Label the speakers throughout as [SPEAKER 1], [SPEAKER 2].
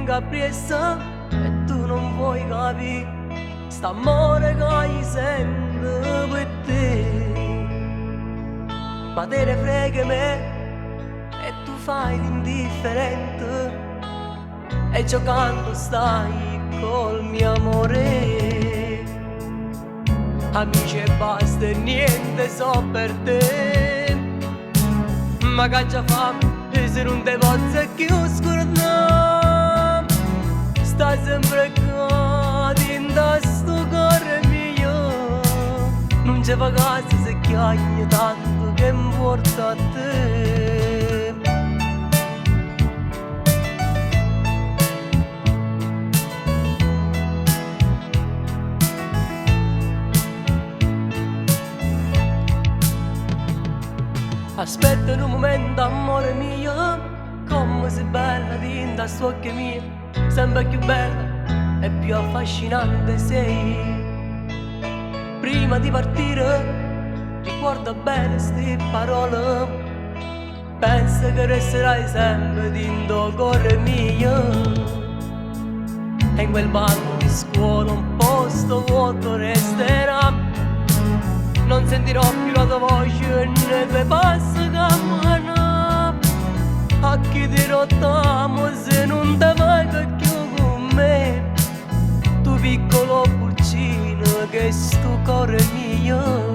[SPEAKER 1] lunga presa e tu non vuoi capire st'amore che io sento per te. Ma te ne frega me e tu fai l'indifferente e giocando stai col mio amore. Amici e basta e niente so per te, ma che già fa e se non te posso più scordare, stai sempre qua dentro sto cuore mio, non c'è vacanza se chiagni tanto che mi porta a te. Aspetta un momento, amore mio, come sei bella dinta sto occhi mio, sempre più bella e più affascinante sei. Prima di partire, ricorda bene ste parole, pensa che resterai sempre dinto cuore mio. E in quel banco di scuola un posto vuoto resterà, non sentirò più la tua voce né tue passi cammina. A chi ti rottamo se non te vai più con me, tu piccolo pulcino che è sto cuore mio.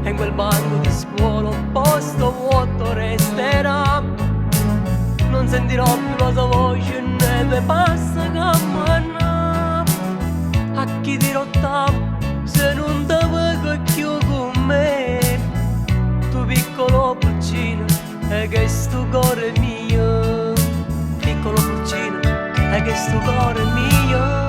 [SPEAKER 1] E in quel banco di scuola un posto vuoto resterà, non sentirò più la tua voce né te passa cammina. A chi ti rottamo se non te vuoi più con me, tu piccolo pulcino e che sto cuore mio, piccolo pulcino e che sto cuore mio.